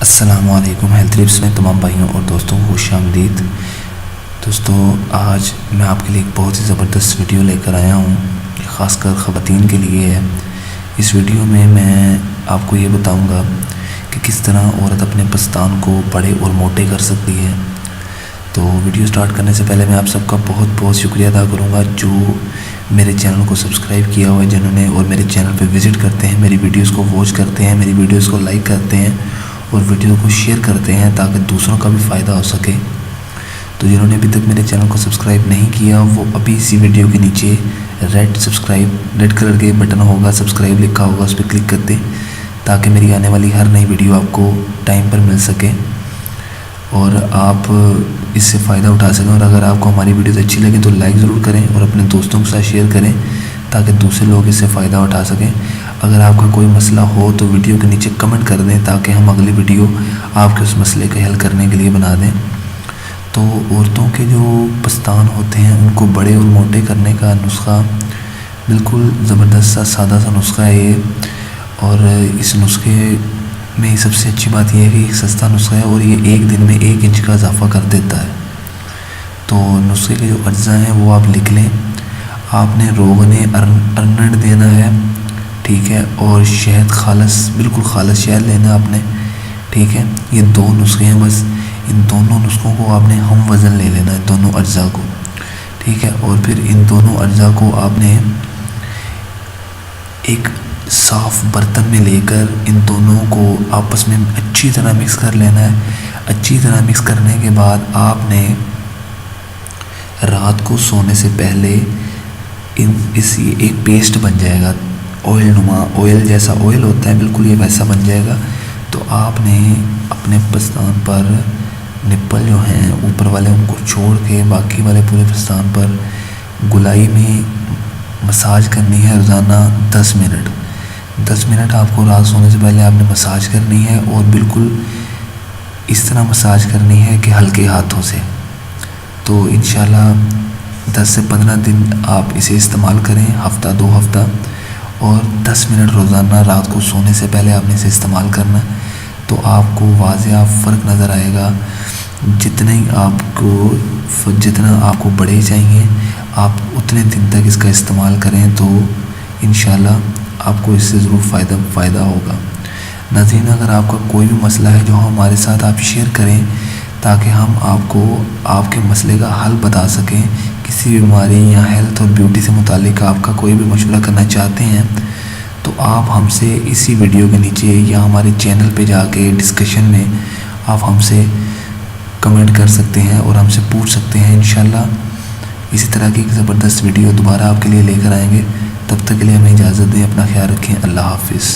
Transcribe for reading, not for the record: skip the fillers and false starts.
السلام علیکم health tips میں تمام بھائیوں اور دوستوں کو خوش آمدید۔ دوستوں، آج میں آپ کے لیے ایک بہت ہی زبردست ویڈیو لے کر آیا ہوں، خاص کر خواتین کے لیے ہے۔ اس ویڈیو میں آپ کو یہ بتاؤں گا کہ کس طرح عورت اپنے پستان کو بڑے اور موٹے کر سکتی ہے۔ تو ویڈیو سٹارٹ کرنے سے پہلے میں آپ سب کا بہت بہت شکریہ ادا کروں گا جو میرے چینل کو سبسکرائب کیا ہوا ہے، جنہوں نے اور میرے چینل پہ وزٹ کرتے ہیں، میری ویڈیوز کو واچ کرتے ہیں، میری ویڈیوز کو لائک کرتے ہیں اور ویڈیو کو شیئر کرتے ہیں تاکہ دوسروں کا بھی فائدہ ہو سکے۔ تو جنہوں نے ابھی تک میرے چینل کو سبسکرائب نہیں کیا وہ ابھی اسی ویڈیو کے نیچے ریڈ کلر کے بٹن ہوگا، سبسکرائب لکھا ہوگا، اس پہ کلک کر دیں تاکہ میری آنے والی ہر نئی ویڈیو آپ کو ٹائم پر مل سکے اور آپ اس سے فائدہ اٹھا سکیں۔ اور اگر آپ کو ہماری ویڈیوز اچھی لگیں تو لائک ضرور کریں اور اپنے دوستوں کے ساتھ شیئر کریں تاکہ دوسرے لوگ اس سے فائدہ اٹھا سکیں۔ اگر آپ کا کوئی مسئلہ ہو تو ویڈیو کے نیچے کمنٹ کر دیں تاکہ ہم اگلی ویڈیو آپ کے اس مسئلے کا حل کرنے کے لیے بنا دیں۔ تو عورتوں کے جو پستان ہوتے ہیں ان کو بڑے اور موٹے کرنے کا نسخہ بالکل زبردست سا سادہ سا نسخہ ہے یہ، اور اس نسخے میں سب سے اچھی بات یہ ہے کہ ایک سستا نسخہ ہے اور یہ ایک دن میں 1 انچ کا اضافہ کر دیتا ہے۔ تو نسخے کے جو اجزاء ہیں وہ آپ لکھ لیں۔ آپ نے روغن ارنڈ دینا ہے، ٹھیک ہے، اور شہد خالص، بالکل خالص شہد لینا آپ نے، ٹھیک ہے۔ یہ 2 نسخے ہیں بس، ان دونوں نسخوں کو آپ نے ہم وزن لے لینا ہے، دونوں اجزاء کو، ٹھیک ہے۔ اور پھر ان دونوں اجزاء کو آپ نے ایک صاف برتن میں لے کر ان دونوں کو آپس میں اچھی طرح مکس کر لینا ہے۔ اچھی طرح مکس کرنے کے بعد آپ نے رات کو سونے سے پہلے ایک پیسٹ بن جائے گا، آئل نما، آئل جیسا آئل ہوتا ہے بالکل، یہ ویسا بن جائے گا۔ تو آپ نے اپنے پستان پر نپل جو ہیں اوپر والے ان کو چھوڑ کے باقی والے پورے پستان پر گلائی میں مساج کرنی ہے روزانہ 10 منٹ۔ 10 منٹ آپ کو رات سونے سے پہلے آپ نے مساج کرنی ہے اور بالکل اس طرح مساج کرنی ہے کہ ہلکے ہاتھوں سے۔ تو انشاءاللہ 10 سے 15 دن آپ اسے استعمال کریں، ہفتہ 2 ہفتہ، اور 10 منٹ روزانہ رات کو سونے سے پہلے آپ نے اسے استعمال کرنا، تو آپ کو واضح فرق نظر آئے گا۔ جتنا آپ کو بڑے چاہیے آپ اتنے دن تک اس کا استعمال کریں تو انشاءاللہ آپ کو اس سے ضرور فائدہ ہوگا۔ ناظرین، اگر آپ کا کوئی بھی مسئلہ ہے جو ہمارے ساتھ آپ شیئر کریں تاکہ ہم آپ کو آپ کے مسئلے کا حل بتا سکیں، کسی بیماری یا ہیلتھ اور بیوٹی سے متعلق آپ کا کوئی بھی مشورہ کرنا چاہتے ہیں تو آپ ہم سے اسی ویڈیو کے نیچے یا ہمارے چینل پہ جا کے ڈسکشن میں آپ ہم سے کمنٹ کر سکتے ہیں اور ہم سے پوچھ سکتے ہیں۔ انشاءاللہ اسی طرح کی ایک زبردست ویڈیو دوبارہ آپ کے لیے لے کر آئیں گے۔ تب تک کے لیے ہمیں اجازت دیں، اپنا خیال رکھیں، اللہ حافظ۔